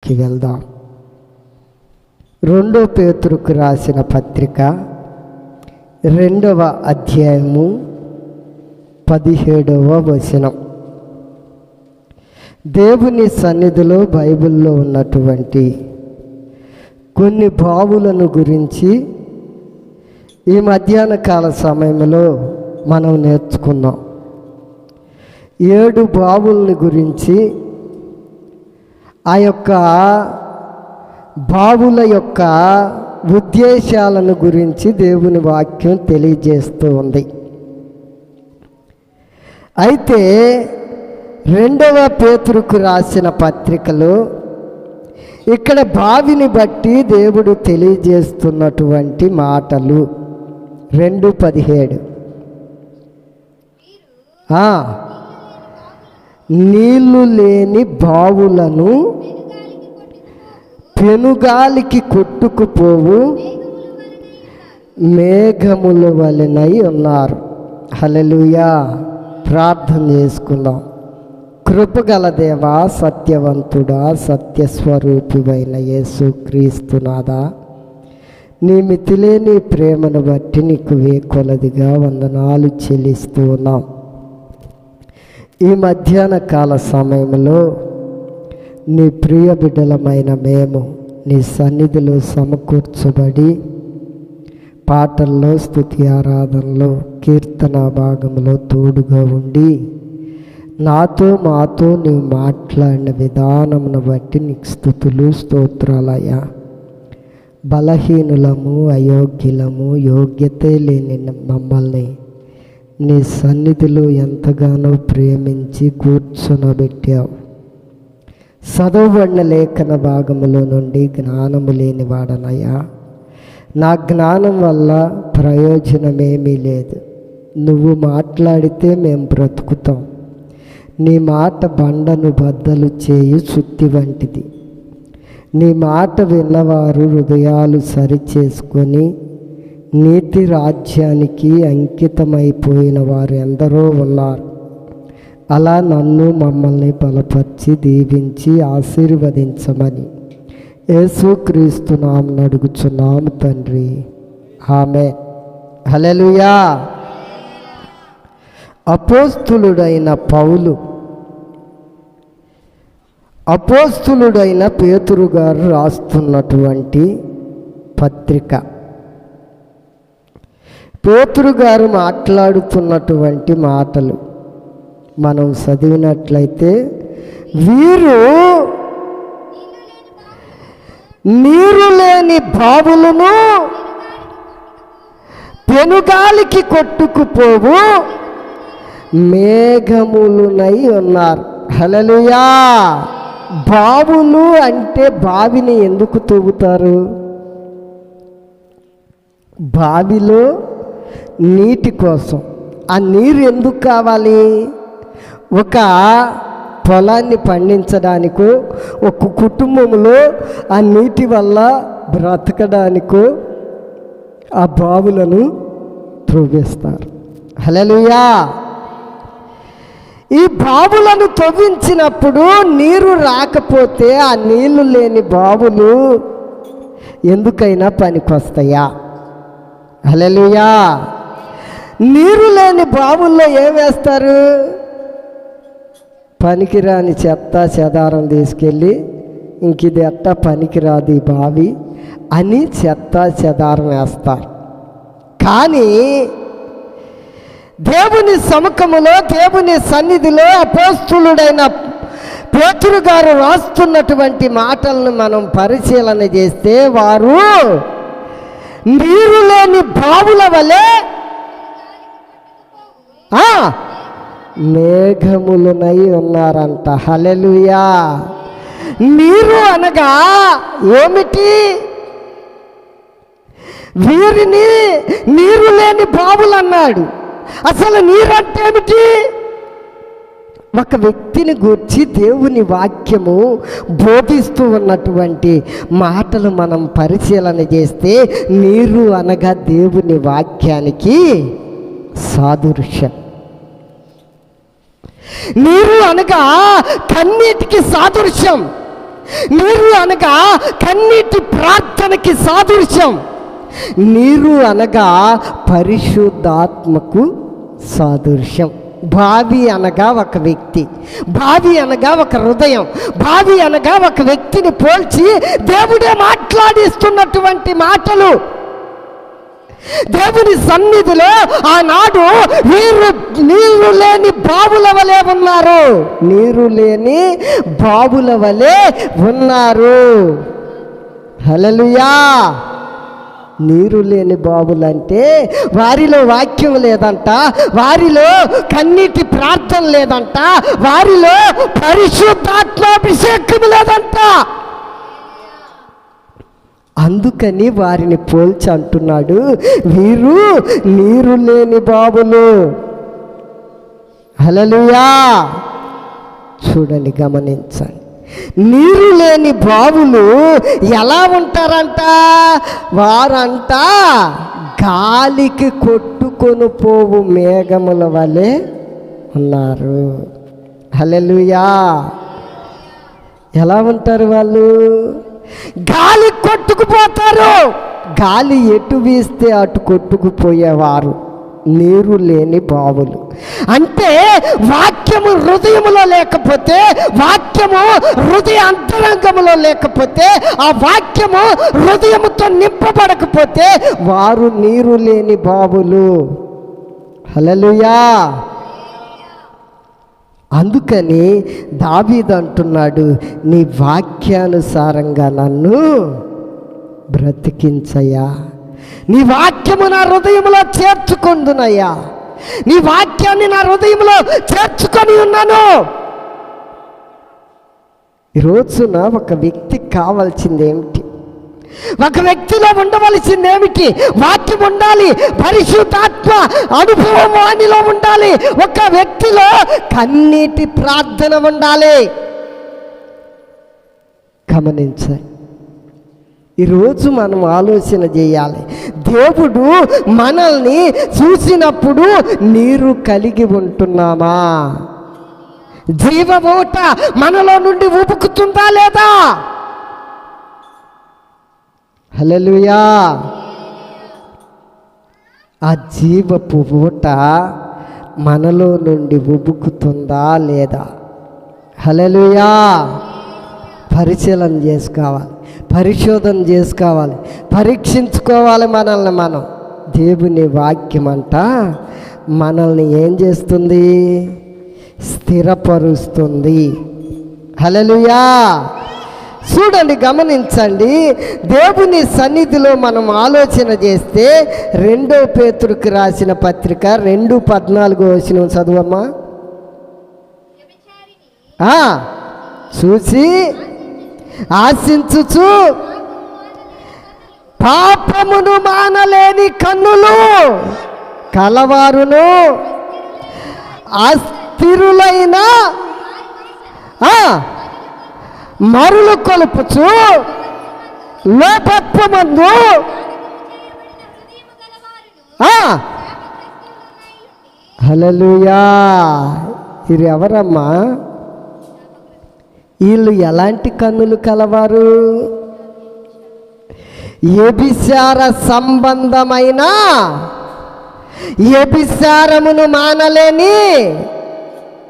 వాక్యానికి వెళ్దాం. 2 పేతురుకు రాసిన పత్రిక 2వ అధ్యాయము 17వ వచనం. దేవుని సన్నిధిలో బైబిల్లో ఉన్నటువంటి కొన్ని బావులను గురించి ఈ మధ్యాహ్న కాల సమయంలో మనం నేర్చుకున్నాం. 7 బావులని గురించి, ఆ యొక్క బావుల యొక్క ఉద్దేశాలను గురించి దేవుని వాక్యం తెలియజేస్తూ ఉంది. అయితే 2వ పేతురుకు రాసిన పత్రికలో ఇక్కడ బావిని బట్టి దేవుడు తెలియజేస్తున్నటువంటి మాటలు 2:17. నీళ్లు లేని బావులను పెనుగాలికి కొట్టుకుపోవు మేఘముల వలెనై ఉన్నారు. హల్లెలూయా. ప్రార్థన చేసుకుందాం. కృపగల దేవా, సత్యవంతుడా, సత్యస్వరూపివైన యేసుక్రీస్తునాథా, నీ మితిలేని ప్రేమను బట్టి నీకు వేకొలదిగా వందనాలు చెల్లిస్తూ ఉన్నాం. ఈ మధ్యాహ్న కాల సమయంలో నీ ప్రియ బిడ్డలమైన మేము నీ సన్నిధిలో సమకూర్చబడి పాటల్లో, స్తుతి ఆరాధనలో, కీర్తన భాగంలో తోడుగా ఉండి మాతో నీవు మాట్లాడిన విధానమును బట్టి నీకు స్తుతులు స్తోత్రాలయ్యా. బలహీనులము, అయోగ్యులము, యోగ్యతే లేని మమ్మల్ని నీ సన్నిధిలో ఎంతగానో ప్రేమించి కూర్చొనబెట్టావు. చదవబడిన లేఖన భాగములో నుండి జ్ఞానము లేనివాడనయ్యా. నా జ్ఞానం వల్ల ప్రయోజనమేమీ లేదు. నువ్వు మాట్లాడితే మేము బ్రతుకుతాం. నీ మాట బండను బద్దలు చేయు సుత్తి వంటిది. నీ మాట విన్నవారు హృదయాలు సరిచేసుకొని నీతి రాజ్యానికి అంకితమైపోయిన వారు ఎందరో ఉన్నారు. అలా నన్ను, మమ్మల్ని బలపరిచి దీవించి ఆశీర్వదించమని యేసుక్రీస్తు నామమున అడుగుచున్నాము తండ్రి. ఆమేన్. హల్లెలూయా. అపోస్తులుడైన పౌలు, అపోస్తులుడైన పేతురు గారు రాస్తున్నటువంటి పత్రిక. పేతురు గారు మాట్లాడుతున్నటువంటి మాటలు మనం చదివినట్లయితే, వీరు నీరు లేని బావులను పెనుగాలికి కొట్టుకుపోవు మేఘములునై ఉన్నారు. హల్లెలూయా. బావులు అంటే బావిని ఎందుకు తవ్వుతారు? బావిలో నీటి కోసం. ఆ నీరు ఎందుకు కావాలి? ఒక పొలాన్ని పండించడానికో, ఒక కుటుంబంలో ఆ నీటి వల్ల బ్రతకడానికో ఆ బావులను త్రవ్వేస్తారు. హల్లెలూయా. ఈ బావులను తవ్వించినప్పుడు నీరు రాకపోతే ఆ నీళ్లు లేని బావులు ఎందుకైనా పనికొస్తాయా? హల్లెలూయా. నీరు లేని బావుల్లో ఏం వేస్తారు? పనికిరాని చెత్త చెదారం తీసుకెళ్ళి, ఇంక ఇది ఎట్టా పనికిరాదు ఈ బావి అని చెత్త చెదారం వేస్తారు. కానీ దేవుని సముఖములో, దేవుని సన్నిధిలో అపోస్తులుడైన పేతురు గారు రాస్తున్నటువంటి మాటలను మనం పరిశీలన చేస్తే, వారు నీరు లేని బావుల వలె మేఘములునై ఉన్నారంట. హల్లెలూయా. నీరు అనగా ఏమిటి? వీరిని నీరు లేని బావులు అన్నాడు. అసలు నీరంటే ఏమిటి? ఒక వ్యక్తిని గూర్చి దేవుని వాక్యము బోధిస్తూ ఉన్నటువంటి మాటలు మనం పరిశీలన చేస్తే, నీరు అనగా దేవుని వాక్యానికి సాదృశ్యం. నీరు అనగా కన్నీటికి సాదృశ్యం. నీరు అనగా కన్నీటి ప్రార్థనకి సాదృశ్యం. నీరు అనగా పరిశుద్ధాత్మకు సాదృశ్యం. భావి అనగా ఒక వ్యక్తి, భావి అనగా ఒక హృదయం, భావి అనగా ఒక వ్యక్తిని పోల్చి దేవుడే మాట్లాడిస్తున్నటువంటి మాటలు. దేవుని సన్నిధిలో ఆనాడు నీరు లేని బావుల వలె ఉన్నారు, నీరు లేని బావుల వలె ఉన్నారు. హల్లెలూయా. నీరు లేని బావులంటే వారిలో వాక్యం లేదంట, వారిలో కన్నీటి ప్రార్థన లేదంట, వారిలో పరిశుద్ధాత్మాభిషేకం లేదంట. అందుకని వారిని పోల్చి అంటున్నాడు, వీరు నీరు లేని బావులు. హల్లెలూయా. చూడండి, గమనించండి. నీరు లేని బావులు ఎలా ఉంటారంట? వారంట గాలికి కొట్టుకొని పోవు మేఘముల వలె ఉన్నారు. హల్లెలూయా. ఎలా ఉంటారు వాళ్ళు? గాలి కొట్టుకుపోతారు. గాలి ఎటు వీస్తే అటు కొట్టుకుపోయేవారు నీరు లేని బావులు. అంటే వాక్యము హృదయములో లేకపోతే, వాక్యము హృదయ అంతరంగములో లేకపోతే, ఆ వాక్యము హృదయముతో నింపబడకపోతే వారు నీరు లేని బావులు. హల్లెలూయా. అందుకని దావీదు అంటున్నాడు, నీ వాక్యానుసారంగా నన్ను బ్రతికించయ్యా, నీ వాక్యము నా హృదయంలో చేర్చుకుందునయ్యా, నీ వాక్యాన్ని నా హృదయంలో చేర్చుకొని ఉన్నాను. ఈ రోజున ఒక వ్యక్తికి కావాల్సింది ఏమిటి? ఒక వ్యక్తిలో ఉండవలసింది ఏమిటి? వాక్యం ఉండాలి, పరిశుద్ధాత్మ అనుభవం వానిలో ఉండాలి, ఒక వ్యక్తిలో కన్నీటి ప్రార్థన ఉండాలి. గమనించాలి. ఈరోజు మనం ఆలోచన చేయాలి. దేవుడు మనల్ని చూసినప్పుడు నీరు కలిగి ఉంటున్నామా? జీవమూట మనలో నుండి ఉబుకుతుందా లేదా? హల్లెలూయా. ఆ జీవపు ఊట మనలో నుండి ఉబుకుతుందా లేదా? హల్లెలూయా. పరిశీలన చేసుకోవాలి, పరిశోధన చేసుకోవాలి, పరీక్షించుకోవాలి మనల్ని మనం. దేవుని వాక్యం అంట మనల్ని ఏం చేస్తుంది? స్థిరపరుస్తుంది. హల్లెలూయా. చూడండి, గమనించండి. దేవుని సన్నిధిలో మనం ఆలోచన చేస్తే 2 పేతురుకి రాసిన పత్రిక 2:14 చదువమ్మా. చూసి ఆశించుచు పాపమును మానలేని కన్నులు కలవారును అస్థిరులైన మరులు కొలుపుచు లోపత్వమందు హల్లెలూయా. ఇది ఎవరమ్మా? వీళ్ళు ఎలాంటి కన్నులు కలవారు? వ్యభిచార సంబంధమైన వ్యభిచారమును మానలేని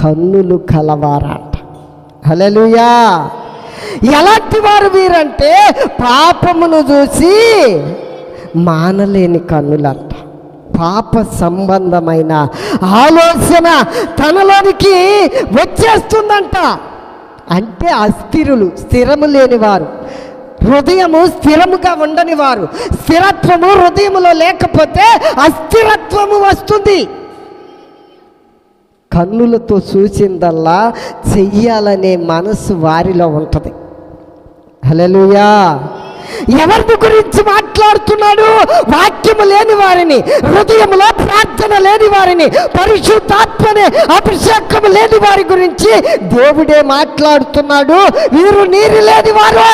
కన్నులు కలవారంట. హల్లెలూయా. ఎలాంటి వారు వీరంటే పాపమును చూసి మానలేని కన్నులంట. పాప సంబంధమైన ఆలోచన తనలోనికి వచ్చేస్తుందంట. అంటే అస్థిరులు, స్థిరము లేనివారు, హృదయము స్థిరముగా ఉండని వారు. స్థిరత్వము హృదయములో లేకపోతే అస్థిరత్వము వస్తుంది. కన్నులతో చూసిందల్లా చెయ్యాలనే మనసు వారిలో ఉంటుంది. హల్లెలూయా. ఎవరి గురించి మాట్లాడుతున్నాడు? వాక్యము లేని వారిని, హృదయంలో ప్రార్థన లేని వారిని, పరిశుద్ధాత్మనే అభిషేకము లేని వారి గురించి దేవుడే మాట్లాడుతున్నాడు. వీరు నీరు లేని వారు.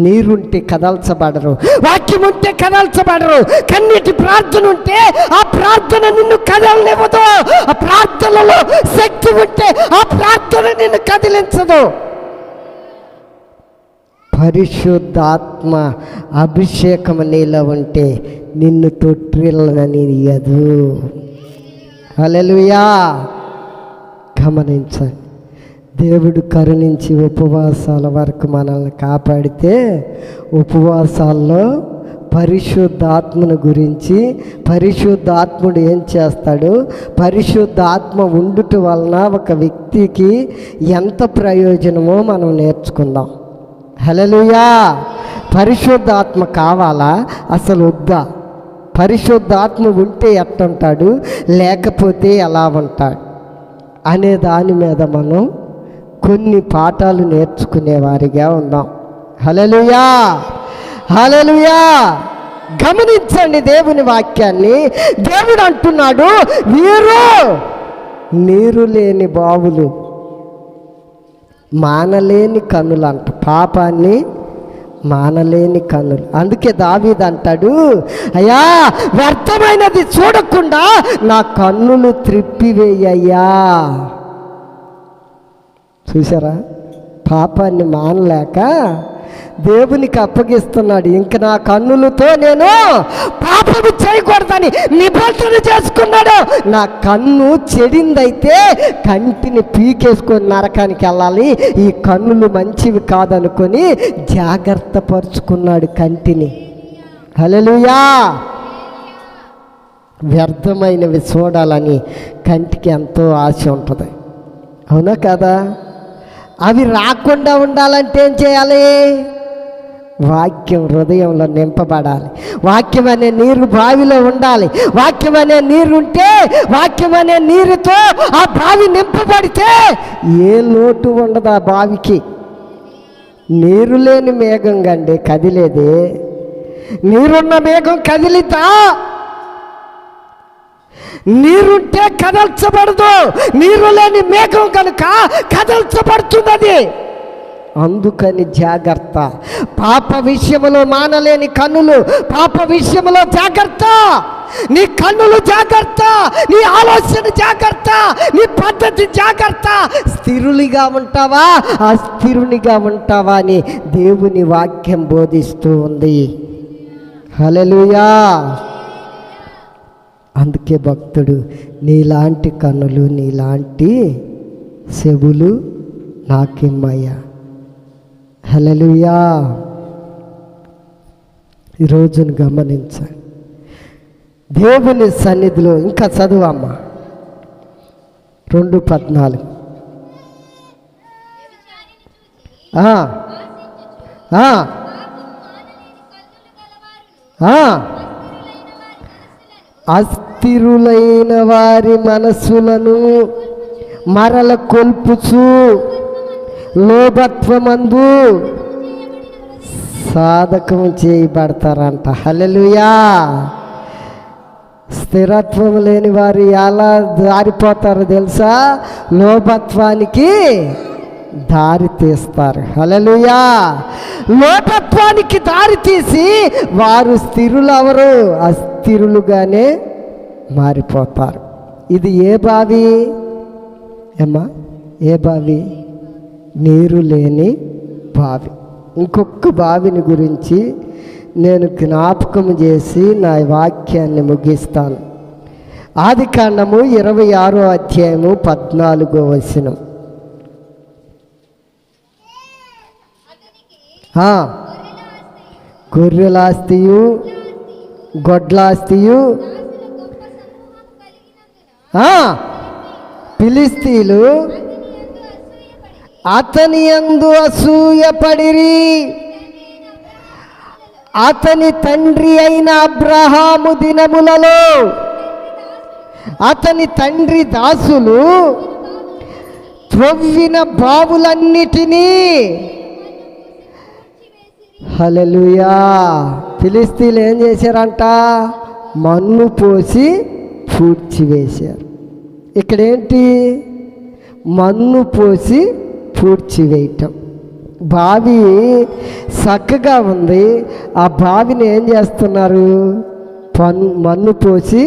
నీరుంటే కదల్చబడరు, వాక్యం ఉంటే కదల్చబడరు. కన్నీటి ప్రార్థన ఉంటే ఆ ప్రార్థన నిన్ను కదలనివ్వదు. ఆ ప్రార్థనలో శక్తి ఉంటే ఆ ప్రార్థన నిన్ను కదిలించదు. పరిశుద్ధాత్మ అభిషేకం నీలో ఉంటే నిన్ను తొట్టిల్లనియదు. హల్లెలూయా. గమనించండి, దేవుడు కరుణించి ఉపవాసాల వరకు మనల్ని కాపాడితే ఉపవాసాల్లో పరిశుద్ధాత్మను గురించి, పరిశుద్ధాత్ముడు ఏం చేస్తాడు, పరిశుద్ధాత్మ ఉండుట వలన ఒక వ్యక్తికి ఎంత ప్రయోజనమో మనం నేర్చుకుందాం. హల్లెలూయా. పరిశుద్ధాత్మ కావాలా అసలు వద్దా? పరిశుద్ధాత్మ ఉంటే ఎట్టుంటాడు, లేకపోతే ఎలా ఉంటాడు అనే దాని మీద మనం కొన్ని పాఠాలు నేర్చుకునేవారిగా ఉన్నాం. హల్లెలూయా. హల్లెలూయా. గమనించండి దేవుని వాక్యాన్ని. దేవుడు అంటున్నాడు, వీరు నీరు లేని బావులు, మానలేని కన్నులు అంట, పాపాన్ని మానలేని కన్నులు. అందుకే దావీదు అంటాడు, అయ్యా వ్యర్థమైనది చూడకుండా నా కన్నులు త్రిప్పివేయ్యా. చూసారా, పాపాన్ని మానలేక దేవునికి అప్పగిస్తున్నాడు. ఇంక నా కన్నులతో నేను పాపము చేయకూడదని నిబంధన చేసుకున్నాడు. నా కన్ను చెడిందైతే కంటిని పీకేసుకొని నరకానికి వెళ్ళాలి, ఈ కన్నులు మంచివి కాదనుకొని జాగ్రత్త పరుచుకున్నాడు కంటిని. హల్లెలూయా. వ్యర్థమైనవి చూడాలని కంటికి ఎంతో ఆశ ఉంటుంది, అవునా కదా? అవి రాకుండా ఉండాలంటే ఏం చేయాలి? వాక్యం హృదయంలో నింపబడాలి. వాక్యం అనే నీరు బావిలో ఉండాలి. వాక్యం అనే నీరు ఉంటే, వాక్యం అనే నీరుతో ఆ బావి నింపబడితే ఏ లోటు ఉండదు ఆ బావికి. నీరు లేని మేఘం కండి కదిలేదే, నీరున్న మేఘం కదిలితా? నీరుంటే కదల్చబడదు, నీరు లేని మేఘం కనుక కదల్చబడుతున్నది. అందుకని జాగ్రత్త. పాప విషయంలో మానలేని కన్నులు, పాప విషయంలో జాగ్రత్త. నీ కన్నులు జాగ్రత్త, నీ ఆలోచన జాగ్రత్త, నీ పద్ధతి జాగ్రత్త. స్థిరునిగా ఉంటావా అస్థిరునిగా ఉంటావా అని దేవుని వాక్యం బోధిస్తూ ఉంది. హల్లెలూయా. అందుకే భక్తుడు, నీలాంటి కన్నులు నీలాంటి చెవులు నాకిమ్మయ్యా. హల్లెలూయా. ఈరోజును గమనించండి, దేవుని సన్నిధిలో ఇంకా చదువమ్మా 2:14. అస్థిరులైన వారి మనస్సులను మరల కొల్పుచు లోభత్వమందు సాధకం చేయబడతారంట. హల్లెలూయా. స్థిరత్వం లేని వారు ఎలా దారిపోతారో తెలుసా? లోభత్వానికి దారి తీస్తారు. హల్లెలూయా. లోభత్వానికి దారి తీసి వారు స్థిరులవరు, అస్థిరులుగానే మారిపోతారు. ఇది ఏ బావి ఏమ్మా? ఏ బావి? నీరు లేని బావి. ఇంకొక బావిని గురించి నేను జ్ఞాపకం చేసి నా వాక్యాన్ని ముగిస్తాను. ఆదికాండము 26వ అధ్యాయము 14వ వచనం. గొర్రెలాస్తియు గొడ్లాస్తియు ఫిలిష్తీయులు అతని యందు అసూయపడిరి. అతని తండ్రి అయిన అబ్రహాము దినములలో అతని తండ్రి దాసులు త్రవ్విన బావులన్నిటినీ, హల్లెలూయా, ఫిలిష్తీయులు ఏం చేశారంట? మన్ను పోసి పూడ్చివేశారు. ఇక్కడేంటి? మన్ను పోసి పూడ్చివేయటం. బావి చక్కగా ఉంది, ఆ బావిని ఏం చేస్తున్నారు? మన్ను పోసి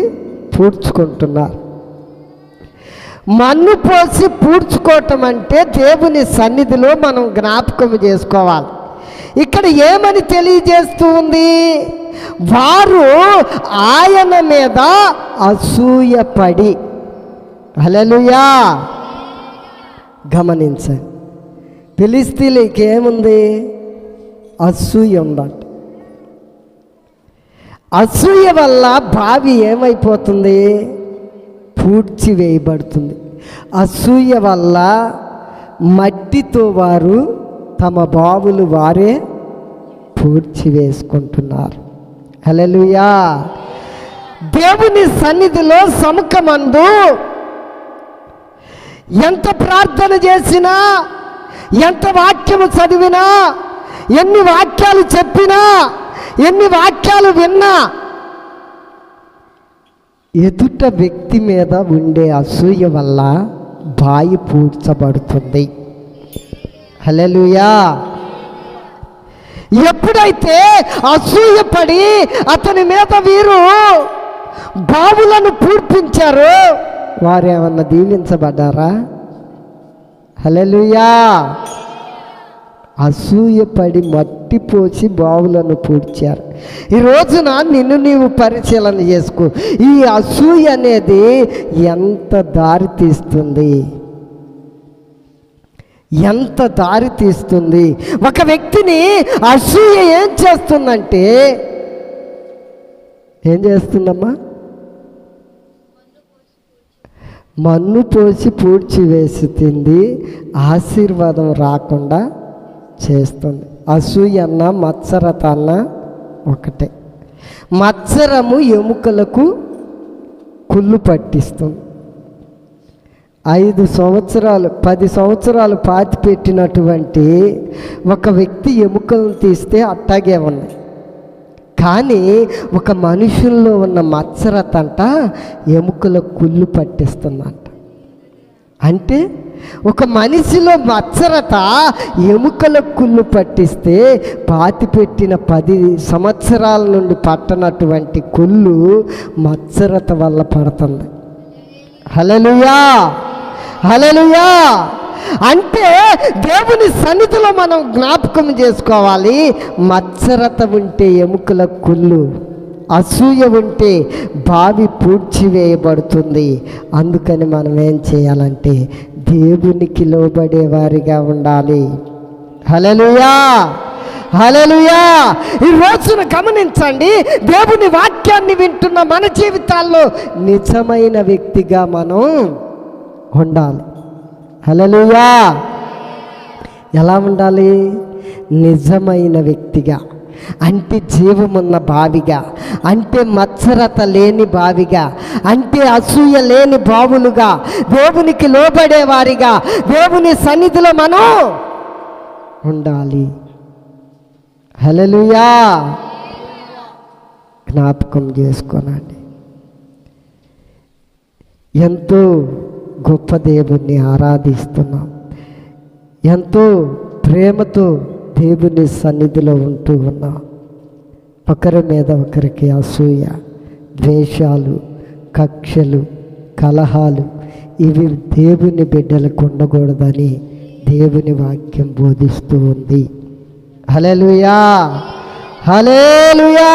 పూడ్చుకుంటున్నారు. మన్ను పోసి పూడ్చుకోవటం అంటే దేవుని సన్నిధిలో మనం జ్ఞాపకం చేసుకోవాలి. ఇక్కడ ఏమని తెలియజేస్తూ ఉంది? వారు ఆయన మీద అసూయపడి. హల్లెలూయా. గమనించండి, ఫిలిష్తీయులకి ఏముంది? అసూయ ఉందట. అసూయ వల్ల బావి ఏమైపోతుంది? పూడ్చివేయబడుతుంది. అసూయ వల్ల మట్టితో వారు తమ బావులు వారే పూడ్చివేసుకుంటున్నారు. హల్లెలూయా. దేవుని సన్నిధిలో సముఖమందు ఎంత ప్రార్థన చేసినా, ఎంత వాక్యము చదివినా, ఎన్ని వాక్యాలు చెప్పినా, ఎన్ని వాక్యాలు విన్నా, ఎదుట వ్యక్తి మీద ఉండే అసూయ వల్ల బాయి పూడ్చబడుతుంది. హల్లెలూయా. ఎప్పుడైతే అసూయపడి అతని మీద వీరు బావులను పూడ్పించారో వారు ఏమన్నా దీవించబడ్డారా? హల్లెలూయా. అసూయపడి మట్టి పోసి బావులను పూడ్చారు. ఈ రోజున నిన్ను నీవు పరిశీలన చేసుకో. ఈ అసూయ అనేది ఎంత దారి తీస్తుంది, ఎంత దారి తీస్తుంది. ఒక వ్యక్తిని అసూయ ఏం చేస్తుందంటే, ఏం చేస్తుందమ్మా? మన్ను పోసి పూడ్చివేస్తుంది, ఆశీర్వాదం రాకుండా చేస్తుంది. అసూయ అన్న మత్సరత అన్న ఒకటే. మత్సరము ఎముకలకు కుళ్ళు పట్టిస్తుంది. 5 సంవత్సరాలు 10 సంవత్సరాలు పాతి పెట్టినటువంటి ఒక వ్యక్తి ఎముకలను తీస్తే అట్టాగే ఉన్నాయి. కానీ ఒక మనుషుల్లో ఉన్న మత్సరత అంట ఎముకలకు కుళ్ళు పట్టిస్తుందంట. అంటే ఒక మనిషిలో మత్సరత ఎముకలకు కుళ్ళు పట్టిస్తే పాతి పెట్టిన 10 సంవత్సరాల నుండి పట్టనటువంటి కుళ్ళు మత్సరత వల్ల పడుతుంది. హల్లెలూయా. హల్లెలూయా. అంటే దేవుని సన్నిధిలో మనం జ్ఞాపకం చేసుకోవాలి. మత్సరత ఉంటే ఎముకల కుళ్ళు, అసూయ ఉంటే బావి పూడ్చివేయబడుతుంది. అందుకని మనం ఏం చేయాలంటే దేవునికి లోబడే వారిగా ఉండాలి. హల్లెలూయా. హల్లెలూయా. ఈ రోజున గమనించండి, దేవుని వాక్యాన్ని వింటున్న మన జీవితాల్లో నిజమైన వ్యక్తిగా మనం ఉండాలి. హల్లెలూయా. ఎలా ఉండాలి? నిజమైన వ్యక్తిగా, అంటే జీవమున్న బావిగా, అంటే మత్సరత లేని బావిగా, అంటే అసూయ లేని బావులుగా, దేవునికి లోబడే వారిగా దేవుని సన్నిధిలో మనం ఉండాలి. హల్లెలూయా. జ్ఞాపకం చేసుకోనండి, ఎంతో గొప్ప దేవుణ్ణి ఆరాధిస్తున్నాం, ఎంతో ప్రేమతో దేవుని సన్నిధిలో ఉంటూ ఉన్నాం. ఒకరి మీద ఒకరికి అసూయ, ద్వేషాలు, కక్షలు, కలహాలు ఇవి దేవుని బిడ్డలకు ఉండకూడదని దేవుని వాక్యం బోధిస్తూ ఉంది. హల్లెలూయా. హల్లెలూయా.